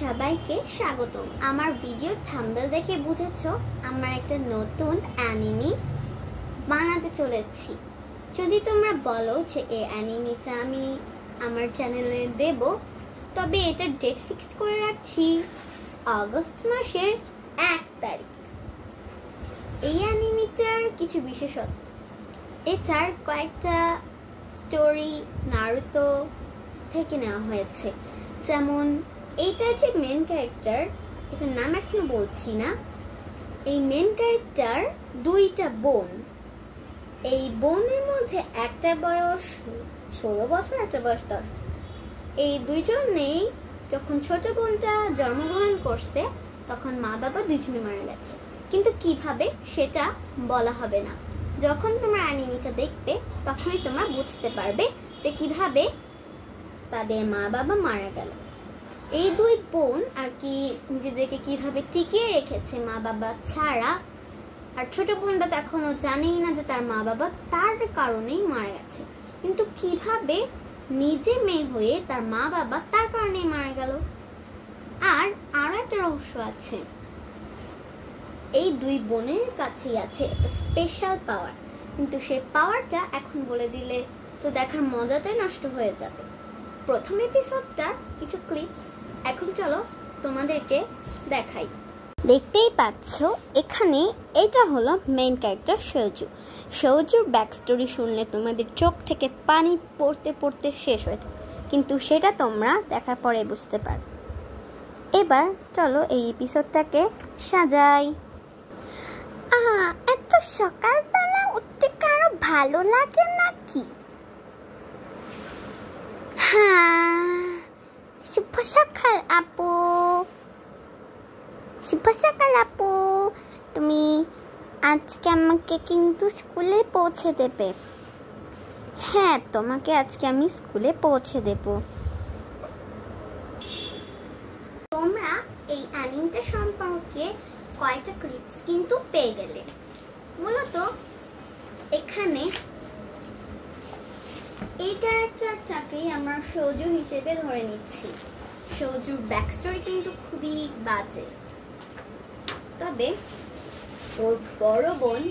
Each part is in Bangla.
সবাইকে স্বাগতম। আমার ভিডিও থাম্বনেল দেখে বুঝেছো আমার একটা নতুন অ্যানিমি বানাতে চলেছি। যদি তোমরা বলো যে এই অ্যানিমিটা আমি আমার চ্যানেলে দেব, তবে এটা ডেট ফিক্সড করে রাখছি আগস্ট মাসের 1 তারিখ। এই অ্যানিমিটার কিছু বিশেষত্ব, এটার কয়েকটা স্টোরি নারুতো থেকে নেওয়া হয়েছে। যেমন এইটার যে মেন ক্যারেক্টার, এটার নাম এখন বলছি না, এই মেন ক্যারেক্টার দুইটা বোন। এই বোনের মধ্যে একটার বয়স 16 বছর, একটা বয়স 10। এই দুইজনেই যখন ছোট বোনটা জন্মগ্রহণ করছে তখন মা বাবা দুইজনে মারা গেছে, কিন্তু কিভাবে সেটা বলা হবে না। যখন তোমরা অ্যানিমিটা দেখবে তখনই তোমরা বুঝতে পারবে যে কিভাবে তাদের মা বাবা মারা গেল। এই দুই বোন আর কি নিজেদেরকে কিভাবে টিকিয়ে রেখেছে মা বাবা ছাড়া, আর ছোট বোনটা তো এখনো জানেই না যে তার মা বাবা তার কারণেই মারা গেছে, কিন্তু কিভাবে নিজে মেয়ে হয়ে তার মা বাবা তার কারণেই মারা গেল। আর আরো একটা রহস্য আছে, এই দুই বোনের কাছেই আছে একটা স্পেশাল পাওয়ার, কিন্তু সেই পাওয়ারটা এখন বলে দিলে তো দেখার মজাটাই নষ্ট হয়ে যাবে। প্রথম এপিসোডটা কিছু ক্লিপস এখন চলো তোমাদেরকে দেখাই। দেখতেই পাচ্ছ এখানে এটা হলো মেইন ক্যারেক্টার সৌজু। সৌজুর ব্যাক স্টোরি শুনলে তোমাদের চোখ থেকে পানি পড়তে পড়তে শেষ হয়ে যায়, কিন্তু সেটা তোমরা দেখার পরে বুঝতে পারবে। এবার চলো এই এপিসোডটাকে সাজাই। এত সকালবেলা উঠতে কারো ভালো লাগে নাকি? হ্যাঁ, শুভ সকাল আপু। শুভ সকাল আপু, তুমি আজকে আমাকে কিন্তু স্কুলে পৌঁছে দেবে। হ্যাঁ, তোমাকে আজকে আমি স্কুলে পৌঁছে দেব। তোমরা এই অ্যানিমেটা সম্পর্কে কয়েকটা ক্লিপস কিন্তু পেয়ে গেলে। মূলত এখানে এই ক্যারেক্টারটাকেই আমরা সৌজু হিসেবে ধরে নিচ্ছি। সৌজুর ব্যাক স্টোরি কিন্তু খুবই বাজে, তবে ওর বড় বোন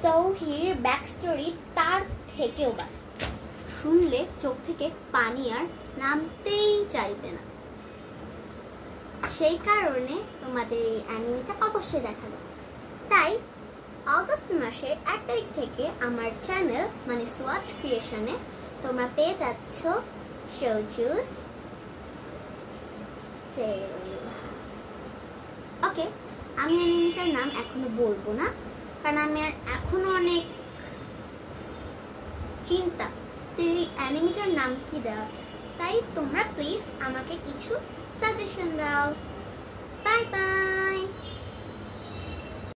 সৌহির ব্যাক স্টোরি তার থেকেও বাজে। শুনলে চোখ থেকে পানি আর নামতেই চাইবে না। সেই কারণে তোমাদের এই অ্যানিমেটা অবশ্যই দেখা যাবে। তাই আগস্ট মাসের 1 তারিখ থেকে আমার চ্যানেল মানে সোয়াচ ক্রিয়েশনে তোমরা পেয়ে যাচ্ছ সৌজুস টেল। ওকে, আমি অ্যানিমেটার নাম এখনো বলবো না, কারণ আমি আর এখনো অনেক চিন্তা যে অ্যানিমেটার নাম কি দেওয়া যায়। তাই তোমরা প্লিজ আমাকে কিছু সাজেশন দাও। Bye bye.